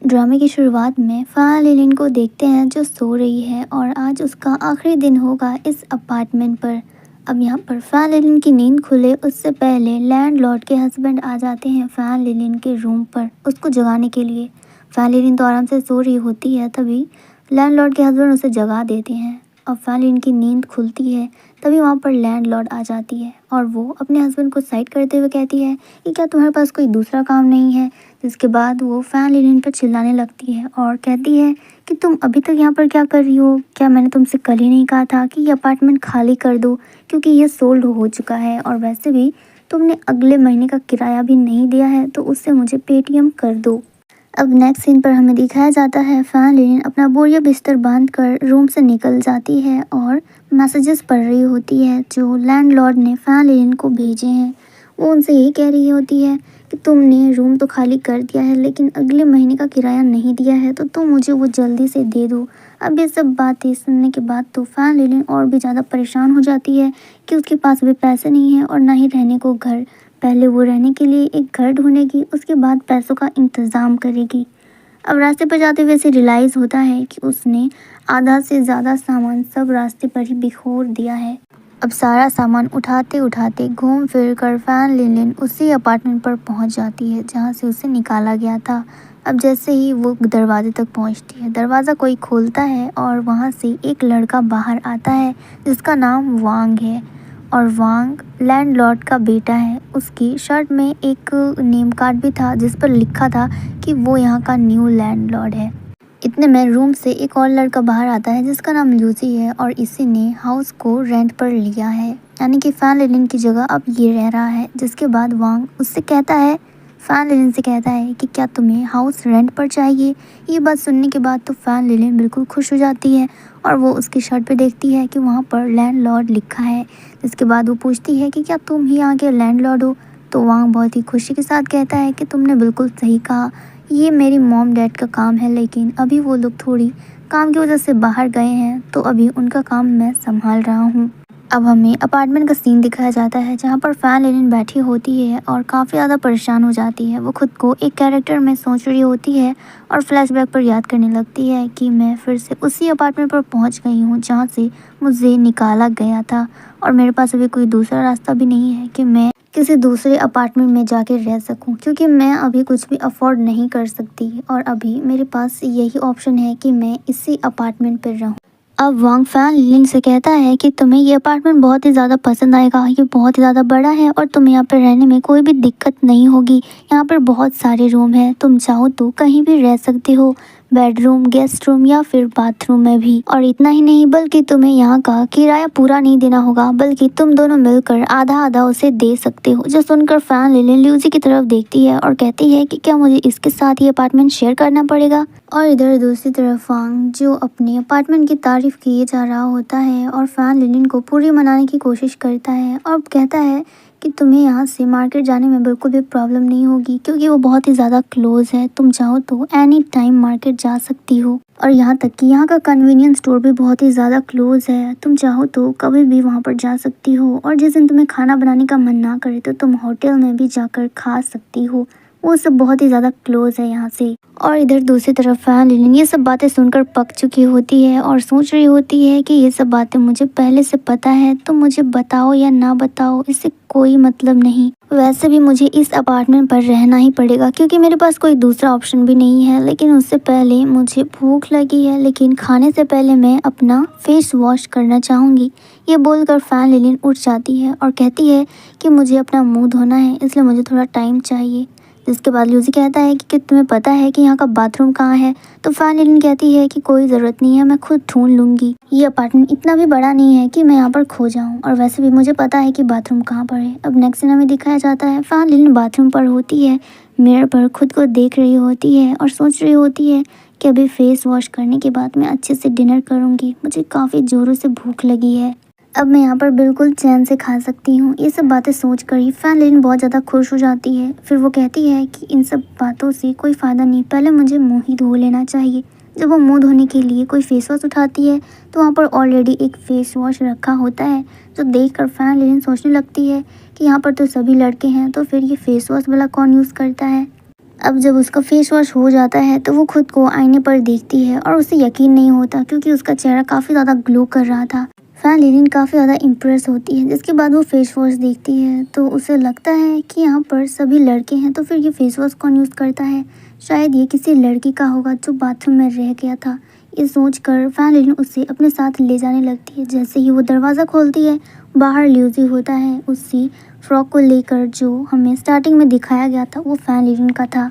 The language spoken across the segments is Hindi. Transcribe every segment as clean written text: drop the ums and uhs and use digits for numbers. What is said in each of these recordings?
ड्रामे की शुरुआत में फ़ाया लिलिन को देखते हैं जो सो रही है और आज उसका आखिरी दिन होगा इस अपार्टमेंट पर। अब यहाँ पर फ़ाया लिलिन की नींद खुले उससे पहले लैंडलॉर्ड के हस्बैंड आ जाते हैं फ़ाया लिलिन के रूम पर उसको जगाने के लिए। फ़ाया लिलिन तो आराम से सो रही होती है, तभी लैंडलॉर्ड के हस्बैंड उसे जगा देते हैं। अब फ़ाया लिलिन की नींद खुलती है, तभी वहाँ पर लैंडलॉर्ड आ जाती है और वो अपने हस्बैंड को साइड करते हुए कहती है कि क्या तुम्हारे पास कोई दूसरा काम नहीं है। जिसके बाद वो फ़ैन लिलिन पर चिल्लाने लगती है और कहती है कि तुम अभी तक यहाँ पर क्या कर रही हो? क्या मैंने तुमसे कल ही नहीं कहा था कि ये अपार्टमेंट खाली कर दो, क्योंकि ये सोल्ड हो चुका है और वैसे भी तुमने अगले महीने का किराया भी नहीं दिया है, तो उससे मुझे पेटीएम कर दो। अब नेक्स्ट सीन पर हमें दिखाया जाता है फ़ैन लिलिन अपना बोरिया बिस्तर बांध कर रूम से निकल जाती है और मैसेजेस पढ़ रही होती है जो लैंडलॉर्ड ने फ़ैन लिलिन को भेजे हैं। वो उनसे यही कह रही होती है कि तुमने रूम तो खाली कर दिया है, लेकिन अगले महीने का किराया नहीं दिया है, तो तुम मुझे वो जल्दी से दे दो। अब ये सब बातें सुनने के बाद तो फ़ैन लिलिन और भी ज़्यादा परेशान हो जाती है कि उसके पास भी पैसे नहीं हैं और ना ही रहने को घर। पहले वो रहने के लिए एक घर ढूंढेगी, उसके बाद पैसों का इंतज़ाम करेगी। अब रास्ते पर जाते हुए इसे रियलाइज़ होता है कि उसने आधा से ज़्यादा सामान सब रास्ते पर ही बिखोर दिया है। अब सारा सामान उठाते उठाते घूम फिर कर फ़ैन लिलिन उसी अपार्टमेंट पर पहुंच जाती है जहां से उसे निकाला गया था। अब जैसे ही वो दरवाजे तक पहुंचती है, दरवाज़ा कोई खोलता है और वहां से एक लड़का बाहर आता है जिसका नाम वांग है। और वांग लैंडलॉर्ड का बेटा है। उसकी शर्ट में एक नेम कार्ड भी था जिस पर लिखा था कि वो यहाँ का न्यू लैंडलॉर्ड है। इतने में रूम से एक और लड़का बाहर आता है जिसका नाम ल्यूसी है और इसी ने हाउस को रेंट पर लिया है, यानी कि फ़ैन लिलिन की जगह अब ये रह रहा है। जिसके बाद वांग उससे कहता है, फ़ैन लिलिन से कहता है कि क्या तुम्हें हाउस रेंट पर चाहिए। ये बात सुनने के बाद तो फ़ैन लिलिन बिल्कुल खुश हो जाती है और वो उसकी शर्ट पे देखती है कि वहाँ पर लैंडलॉर्ड लिखा है। जिसके बाद वो पूछती है कि क्या तुम ही यहाँ के लैंडलॉर्ड हो। तो वांग बहुत ही खुशी के साथ कहता है कि तुमने बिल्कुल सही कहा, ये मेरी मॉम डैड का काम है, लेकिन अभी वो लोग थोड़ी काम की वजह से बाहर गए हैं, तो अभी उनका काम मैं संभाल रहा हूँ। अब हमें अपार्टमेंट का सीन दिखाया जाता है जहाँ पर फ़ैन लिलिन बैठी होती है और काफ़ी ज़्यादा परेशान हो जाती है। वो खुद को एक कैरेक्टर में सोच रही होती है और फ्लैशबैक पर याद करने लगती है कि मैं फिर से उसी अपार्टमेंट पर पहुँच गई हूँ जहाँ से मुझे निकाला गया था और मेरे पास अभी कोई दूसरा रास्ता भी नहीं है कि मैं किसी दूसरे अपार्टमेंट में जाके रह सकूं, क्योंकि मैं अभी कुछ भी अफोर्ड नहीं कर सकती और अभी मेरे पास यही ऑप्शन है कि मैं इसी अपार्टमेंट पर रहूं। अब वांग फ़ैन लिलिन से कहता है कि तुम्हें ये अपार्टमेंट बहुत ही ज़्यादा पसंद आएगा, ये बहुत ही ज़्यादा बड़ा है और तुम्हें यहाँ पर रहने में कोई भी दिक्कत नहीं होगी। यहाँ पर बहुत सारे रूम हैं, तुम चाहो तो कहीं भी रह सकते हो, बेडरूम, गेस्ट रूम या फिर बाथरूम में भी। और इतना ही नहीं, बल्कि तुम्हें यहाँ का किराया पूरा नहीं देना होगा, बल्कि तुम दोनों मिलकर आधा आधा उसे दे सकते हो। जो सुनकर फ़ैन लिलिन ल्यूसी की तरफ देखती है और कहती है कि क्या मुझे इसके साथ ये अपार्टमेंट शेयर करना पड़ेगा। और इधर दूसरी तरफ वांग जो अपने अपार्टमेंट की तारीफ किए जा रहा होता है और फ़ैन लिलिन को पूरी मनाने की कोशिश करता है और कहता है कि तुम्हें यहाँ से मार्केट जाने में बिल्कुल भी प्रॉब्लम नहीं होगी, क्योंकि वो बहुत ही ज़्यादा क्लोज है। तुम चाहो तो एनी टाइम मार्केट जा सकती हो और यहाँ तक कि यहाँ का कन्वीनियंस स्टोर भी बहुत ही ज़्यादा क्लोज है। तुम चाहो तो कभी भी वहाँ पर जा सकती हो और जिस दिन तुम्हें खाना बनाने का मन ना करे तो तुम होटल में भी जाकर खा सकती हो। वो सब बहुत ही ज़्यादा क्लोज है यहाँ से। और इधर दूसरी तरफ फ़ैन लिलिन ये सब बातें सुनकर पक चुकी होती है और सोच रही होती है कि ये सब बातें मुझे पहले से पता है, तो मुझे बताओ या ना बताओ इससे कोई मतलब नहीं। वैसे भी मुझे इस अपार्टमेंट पर रहना ही पड़ेगा, क्योंकि मेरे पास कोई दूसरा ऑप्शन भी नहीं है। लेकिन उससे पहले मुझे भूख लगी है, लेकिन खाने से पहले मैं अपना फेस वॉश करना चाहूँगी। ये बोलकर फ़ैन लिलिन उठ जाती है और कहती है कि मुझे अपना मुँह धोना है, इसलिए मुझे थोड़ा टाइम चाहिए। जिसके बाद ल्यूसी कहता है कि तुम्हें पता है कि यहाँ का बाथरूम कहाँ है। तो फ़ैन लिलिन कहती है कि कोई ज़रूरत नहीं है, मैं खुद ढूंढ लूँगी। ये अपार्टमेंट इतना भी बड़ा नहीं है कि मैं यहाँ पर खो जाऊँ, और वैसे भी मुझे पता है कि बाथरूम कहाँ पर है। अब नेक्स्ट सीन हमें दिखाया जाता है फ़ैन लिलिन बाथरूम पर होती है, मिरर पर खुद को देख रही होती है और सोच रही होती है कि अभी फेस वॉश करने के बाद मैं अच्छे से डिनर करूँगी, मुझे काफ़ी ज़ोरों से भूख लगी है, अब मैं यहाँ पर बिल्कुल चैन से खा सकती हूँ। ये सब बातें सोच कर ही फ़ैन लिलिन बहुत ज़्यादा खुश हो जाती है। फिर वो कहती है कि इन सब बातों से कोई फ़ायदा नहीं, पहले मुझे मुँह ही धो लेना चाहिए। जब वो मुँह धोने के लिए कोई फेस वॉश उठाती है तो वहाँ पर ऑलरेडी एक फेस वॉश रखा होता है, जो देख कर फ़ैन लिलिन सोचने लगती है कि यहाँ पर तो सभी लड़के हैं, तो फिर ये फेस वॉश वाला कौन यूज़ करता है। अब जब उसका फेस वॉश हो जाता है तो वो खुद को आईने पर देखती है और उसे यकीन नहीं होता क्योंकि उसका चेहरा काफ़ी ज़्यादा ग्लो कर रहा था। फैन लिलिन काफ़ी ज़्यादा इम्प्रेस होती है, जिसके बाद वो फेस वॉश देखती है तो उसे लगता है कि यहाँ पर सभी लड़के हैं, तो फिर ये फेस वॉश कौन यूज़ करता है। शायद ये किसी लड़की का होगा जो बाथरूम में रह गया था। ये सोचकर फैन लिलिन उसे अपने साथ ले जाने लगती है। जैसे ही वो दरवाज़ा खोलती है, बाहर ल्यूसी होता है उसी फ्रॉक को लेकर जो हमें स्टार्टिंग में दिखाया गया था वो फैन लिलिन का था।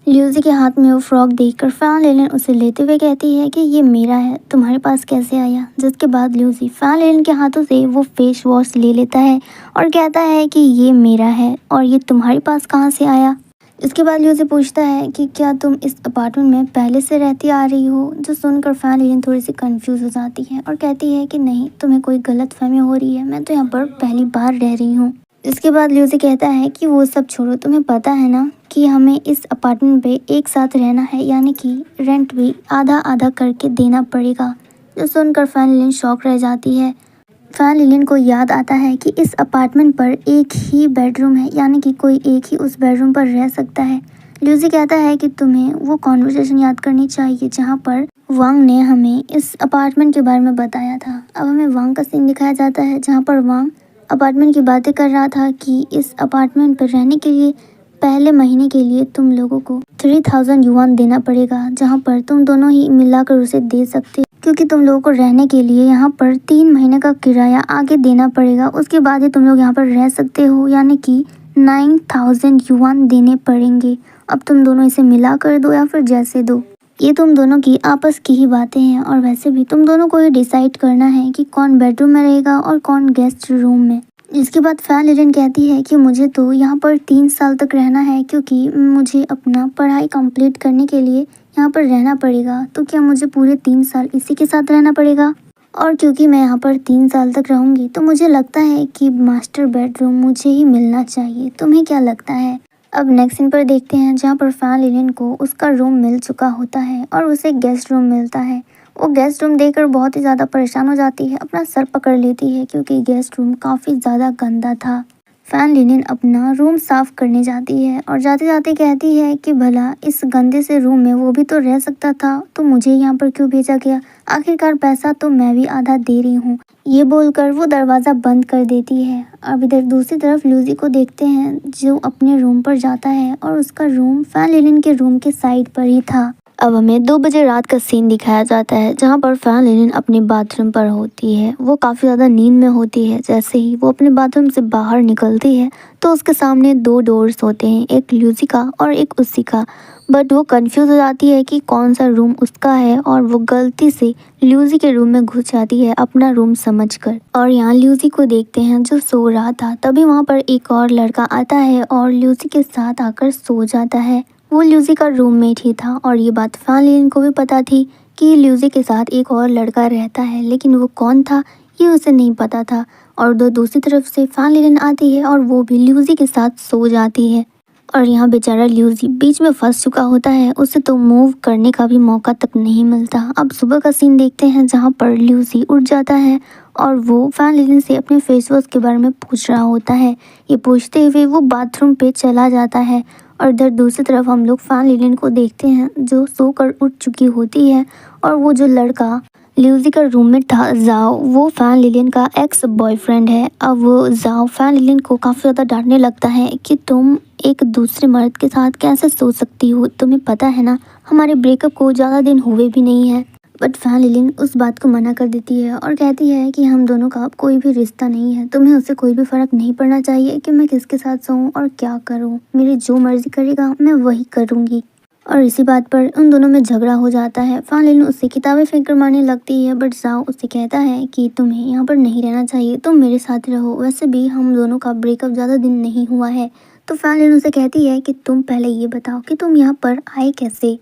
ल्यूसी के हाथ में वो फ्रॉक देखकर फैन लिलिन उसे लेते हुए कहती है कि ये मेरा है, तुम्हारे पास कैसे आया। जिसके बाद ल्यूसी फैन लिलिन के हाथों से वो फेस वॉश ले लेता है और कहता है कि ये मेरा है और ये तुम्हारे पास कहाँ से आया। इसके बाद ल्यूसी पूछता है कि क्या तुम इस अपार्टमेंट में पहले से रहती आ रही हो। जो सुनकर फैन लिलिन थोड़ी सी कंफ्यूज हो जाती है और कहती है कि नहीं, तुम्हें कोई गलतफहमी हो रही है, मैं तो यहाँ पर पहली बार रह रही हूँ। इसके बाद ल्यूसी कहता है कि वो सब छोड़ो, तुम्हें पता है ना कि हमें इस अपार्टमेंट पे एक साथ रहना है, यानी कि रेंट भी आधा आधा करके देना पड़ेगा। जो सुनकर फैन लिलिन शॉक रह जाती है। फैन लिलिन को याद आता है कि इस अपार्टमेंट पर एक ही बेडरूम है, यानी कि कोई एक ही उस बेडरूम पर रह सकता है। ल्यूसी कहता है कि तुम्हें वो कॉन्वर्सेशन याद करनी चाहिए जहाँ पर वांग ने हमें इस अपार्टमेंट के बारे में बताया था। अब हमें वांग का सीन दिखाया जाता है जहाँ पर वांग अपार्टमेंट की बातें कर रहा था कि इस अपार्टमेंट पर रहने के लिए पहले महीने के लिए तुम लोगों को 3000 युआन देना पड़ेगा, जहाँ पर तुम दोनों ही मिलाकर उसे दे सकते हो, क्योंकि तुम लोगों को रहने के लिए यहाँ पर 3 महीने का किराया आगे देना पड़ेगा। उसके बाद ही तुम लोग यहाँ पर रह सकते हो, यानी कि 9000 युआन देने पड़ेंगे। अब तुम दोनों इसे मिला कर दो या फिर जैसे दो, ये तुम दोनों की आपस की ही बातें हैं और वैसे भी तुम दोनों को ही डिसाइड करना है कि कौन बेडरूम में रहेगा और कौन गेस्ट रूम में। इसके बाद फैन लिलिन कहती है कि मुझे तो यहाँ पर 3 साल तक रहना है, क्योंकि मुझे अपना पढ़ाई कंप्लीट करने के लिए यहाँ पर रहना पड़ेगा। तो क्या मुझे पूरे 3 साल इसी के साथ रहना पड़ेगा? और क्योंकि मैं यहाँ पर 3 साल तक रहूँगी तो मुझे लगता है कि मास्टर बेडरूम मुझे ही मिलना चाहिए। तुम्हें क्या लगता है? अब नेक्स्ट सीन पर देखते हैं जहाँ पर फैन लिलिन को उसका रूम मिल चुका होता है और उसे गेस्ट रूम मिलता है। वो गेस्ट रूम देखकर बहुत ही ज़्यादा परेशान हो जाती है, अपना सर पकड़ लेती है क्योंकि गेस्ट रूम काफ़ी ज़्यादा गंदा था। फैन लिलिन अपना रूम साफ करने जाती है और जाते जाते कहती है कि भला इस गंदे से रूम में वो भी तो रह सकता था, तो मुझे यहाँ पर क्यों भेजा गया। आखिरकार पैसा तो मैं भी आधा दे रही हूँ। ये बोलकर वो दरवाज़ा बंद कर देती है। अब इधर दूसरी तरफ ल्यूसी को देखते हैं जो अपने रूम पर जाता है और उसका रूम फैन लिलिन के रूम के साइड पर ही था। अब हमें 2 बजे रात का सीन दिखाया जाता है जहाँ पर फैन लिलिन अपने बाथरूम पर होती है। वो काफ़ी ज़्यादा नींद में होती है। जैसे ही वो अपने बाथरूम से बाहर निकलती है तो उसके सामने 2 डोर्स होते हैं, एक ल्यूसी का और एक उसी का। बट वो कंफ्यूज हो जाती है कि कौन सा रूम उसका है और वो गलती से ल्यूसी के रूम में घुस जाती है अपना रूम समझकर। और यहाँ ल्यूसी को देखते हैं जो सो रहा था। तभी वहाँ पर एक और लड़का आता है और ल्यूसी के साथ आकर सो जाता है। वो ल्यूसी का रूममेट ही था और ये बात फैन लिलिन को भी पता थी कि ल्यूसी के साथ एक और लड़का रहता है, लेकिन वो कौन था ये उसे नहीं पता था। और दूसरी तरफ से फैन लिलिन आती है और वो भी ल्यूसी के साथ सो जाती है। और यहाँ बेचारा ल्यूसी बीच में फंस चुका होता है, उसे तो मूव करने का भी मौका तक नहीं मिलता। अब सुबह का सीन देखते हैं जहाँ पर ल्यूसी उठ जाता है और वो फैन लिलिन से अपने फेस वॉश के बारे में पूछ रहा होता है। ये पूछते हुए वो बाथरूम पे चला जाता है और इधर दूसरी तरफ हम लोग फैन लिलिन को देखते हैं जो सोकर उठ चुकी होती है। और वो जो लड़का ल्यूसी का रूममेट था जाओ, वो फैन लिलिन का एक्स बॉयफ्रेंड है। अब वो जाओ फैन लिलिन को काफ़ी ज़्यादा डांटने लगता है कि तुम एक दूसरे मर्द के साथ कैसे सो सकती हो, तुम्हें पता है ना हमारे ब्रेकअप को ज़्यादा दिन हुए भी नहीं है। बट फैन लिलिन उस बात को मना कर देती है और कहती है कि हम दोनों का अब कोई भी रिश्ता नहीं है, तुम्हें उससे कोई भी फ़र्क नहीं पड़ना चाहिए कि मैं किसके साथ सोऊं और क्या करूं। मेरी जो मर्जी करेगा मैं वही करूंगी। और इसी बात पर उन दोनों में झगड़ा हो जाता है। फैन लिलिन उससे किताबें फेंक कर मारने लगती है, बट जाओ उससे कहता है कि तुम्हें यहाँ पर नहीं रहना चाहिए, तुम मेरे साथ रहो, वैसे भी हम दोनों का ब्रेकअप ज़्यादा दिन नहीं हुआ है। तो फैन लिलिन उसे कहती है कि तुम पहले ये बताओ कि तुम यहाँ पर आए कैसे।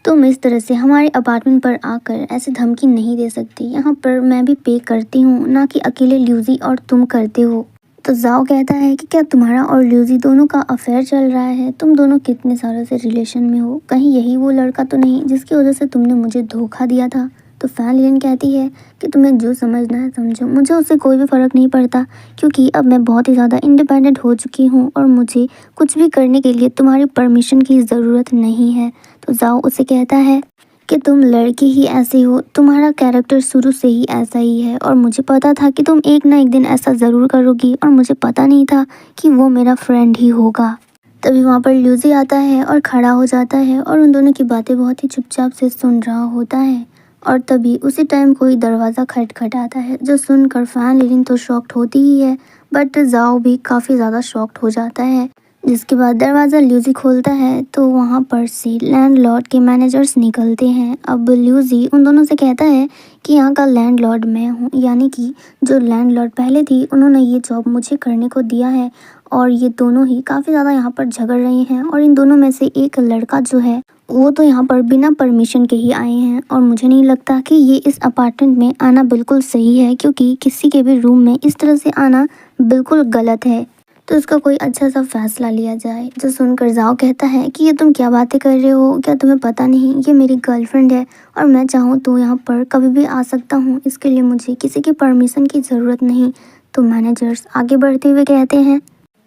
तुम इस तरह से हमारे अपार्टमेंट पर आकर ऐसे धमकी नहीं दे सकती, यहाँ पर मैं भी पे करती हूँ, ना कि अकेले ल्यूसी और तुम करते हो। तो जाओ कहता है कि क्या तुम्हारा और ल्यूसी दोनों का अफेयर चल रहा है, तुम दोनों कितने सालों से रिलेशन में हो, कहीं यही वो लड़का तो नहीं जिसकी वजह से तुमने मुझे धोखा दिया था। तो फैन लिलिन कहती है कि तुम्हें जो समझना है समझो, मुझे उससे कोई भी फ़र्क नहीं पड़ता क्योंकि अब मैं बहुत ही ज़्यादा इंडिपेंडेंट हो चुकी हूँ और मुझे कुछ भी करने के लिए तुम्हारी परमिशन की ज़रूरत नहीं है। तो जाओ उसे कहता है कि तुम लड़की ही ऐसी हो, तुम्हारा कैरेक्टर शुरू से ही ऐसा ही है और मुझे पता था कि तुम एक ना एक दिन ऐसा ज़रूर करोगी और मुझे पता नहीं था कि वो मेरा फ्रेंड ही होगा। तभी वहाँ पर ल्यूसी आता है और खड़ा हो जाता है और उन दोनों की बातें बहुत ही चुपचाप से सुन रहा होता है। और तभी उसी टाइम कोई दरवाज़ा खटखटाता है, जो सुनकर फैन लिलिन तो शॉक्ड होती ही है, बट जाओ भी काफ़ी ज़्यादा शॉक्ड हो जाता है। जिसके बाद दरवाज़ा ल्यूसी खोलता है तो वहाँ पर से लैंडलॉर्ड के मैनेजर्स निकलते हैं। अब ल्यूसी उन दोनों से कहता है कि यहाँ का लैंडलॉर्ड मैं हूँ, यानी कि जो लैंडलॉर्ड पहले थी उन्होंने ये जॉब मुझे करने को दिया है और ये दोनों ही काफ़ी ज़्यादा यहाँ पर झगड़ रहे हैं और इन दोनों में से एक लड़का जो है वो तो यहाँ पर बिना परमिशन के ही आए हैं और मुझे नहीं लगता कि ये इस अपार्टमेंट में आना बिल्कुल सही है, क्योंकि किसी के भी रूम में इस तरह से आना बिल्कुल गलत है। तो इसका कोई अच्छा सा फैसला लिया जाए। जो सुनकर जाओ कहता है कि ये तुम क्या बातें कर रहे हो, क्या तुम्हें पता नहीं ये मेरी गर्लफ्रेंड है और मैं चाहूँ तो यहाँ पर कभी भी आ सकता हूँ, इसके लिए मुझे किसी की परमिशन की ज़रूरत नहीं। तो मैनेजर्स आगे बढ़ते हुए कहते हैं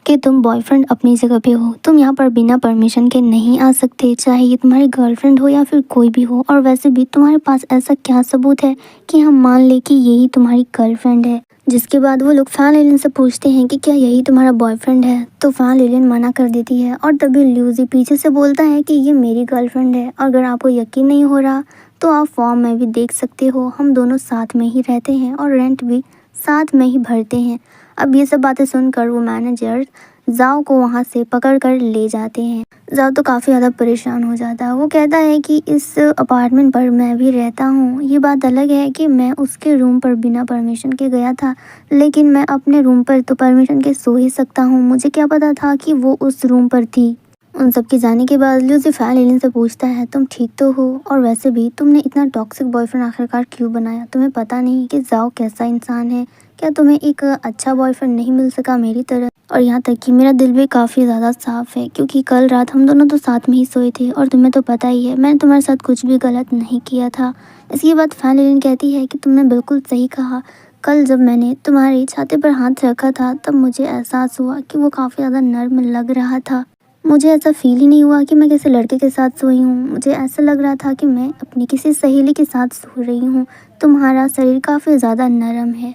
कि तुम बॉयफ्रेंड अपनी जगह पे हो, तुम यहाँ पर बिना परमिशन के नहीं आ सकते, चाहे ये तुम्हारी गर्लफ्रेंड हो या फिर कोई भी हो। और वैसे भी तुम्हारे पास ऐसा क्या सबूत है कि हम मान लें कि यही तुम्हारी गर्लफ्रेंड है। जिसके बाद वो लोग फैन लिलिन से पूछते हैं कि क्या यही तुम्हारा बॉयफ्रेंड है, तो फैन लिलिन मना कर देती है और तभी ल्यूसी पीछे से बोलता है कि ये मेरी गर्लफ्रेंड है। अगर आपको यकीन नहीं हो रहा तो आप फॉर्म में भी देख सकते हो, हम दोनों साथ में ही रहते हैं और रेंट भी साथ में ही भरते हैं। अब ये सब बातें सुनकर वो मैनेजर जाओ को वहाँ से पकड़ कर ले जाते हैं। जाओ तो काफ़ी ज़्यादा परेशान हो जाता है। वो कहता है कि इस अपार्टमेंट पर मैं भी रहता हूँ, ये बात अलग है कि मैं उसके रूम पर बिना परमिशन के गया था, लेकिन मैं अपने रूम पर तो परमिशन के सो ही सकता हूँ, मुझे क्या पता था कि वो उस रूम पर थी। उन सब के जाने के बाद ल्यूसी फैन लिलिन से पूछता है तुम ठीक तो हो, और वैसे भी तुमने इतना टॉक्सिक बॉयफ्रेंड आखिरकार क्यों बनाया, तुम्हें पता नहीं कि जाओ कैसा इंसान है, क्या तुम्हें एक अच्छा बॉयफ्रेंड नहीं मिल सका मेरी तरह। और यहाँ तक कि मेरा दिल भी काफ़ी ज़्यादा साफ़ है क्योंकि कल रात हम दोनों तो साथ में ही सोए थे और तुम्हें तो पता ही है मैंने तुम्हारे साथ कुछ भी गलत नहीं किया था। इसके बाद फैन लिलिन कहती है कि तुमने बिल्कुल सही कहा, कल जब मैंने तुम्हारी छाती पर हाथ रखा था तब मुझे एहसास हुआ कि वो काफ़ी ज़्यादा नर्म लग रहा था। मुझे ऐसा फील ही नहीं हुआ कि मैं किसी लड़के के साथ सोई हूँ, मुझे ऐसा लग रहा था कि मैं अपनी किसी सहेली के साथ सो रही हूँ। तुम्हारा शरीर काफ़ी ज़्यादा नरम है,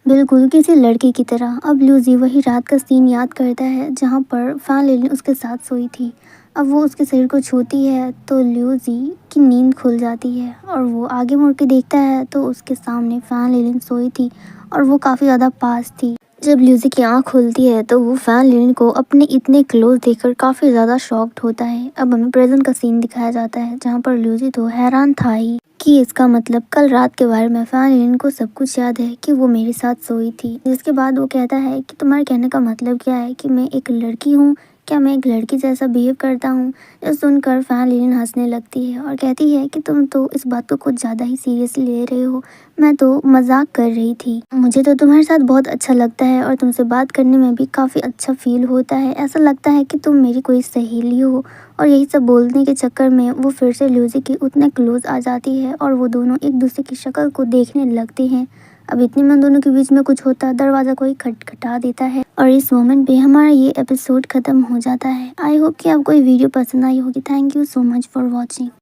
बिल्कुल किसी लड़के की तरह। अब ल्यूसी वही रात का सीन याद करता है जहाँ पर फैन लिलिन उसके साथ सोई थी। अब वो उसके शरीर को छूती है तो ल्यूसी की नींद खुल जाती है और वो आगे मुड़ के देखता है तो उसके सामने फैन लिलिन सोई थी और वो काफ़ी ज़्यादा पास थी। जब ल्यूसी की आँख खुलती है तो वो फैन लिलिन को अपने इतने क्लोज देखकर काफ़ी ज़्यादा शॉक्ड होता है। अब हमें प्रेजेंट का सीन दिखाया जाता है जहाँ पर ल्यूसी तो हैरान था ही कि इसका मतलब कल रात के बारे में फैन लिलिन को सब कुछ याद है कि वो मेरे साथ सोई थी। जिसके बाद वो कहता है कि तुम्हारे कहने का मतलब क्या है कि मैं एक लड़की हूँ, क्या मैं एक लड़की जैसा बिहेव करता हूँ। ये सुनकर फैन लिलिन हंसने लगती है और कहती है कि तुम तो इस बात को कुछ ज़्यादा ही सीरियसली ले रहे हो, मैं तो मजाक कर रही थी। मुझे तो तुम्हारे साथ बहुत अच्छा लगता है और तुमसे बात करने में भी काफ़ी अच्छा फील होता है, ऐसा लगता है कि तुम मेरी कोई सहेली हो। और यही सब बोलने के चक्कर में वो फिर से ल्यूसी की उतने क्लोज आ जाती है और वो दोनों एक दूसरे की शक्ल को देखने लगते हैं। अब इतने में दोनों के बीच में कुछ होता, दरवाज़ा कोई खटखटा देता है और इस मोमेंट पे हमारा ये एपिसोड ख़त्म हो जाता है। आई होप कि आपको ये वीडियो पसंद आई होगी। Thank you so much for watching.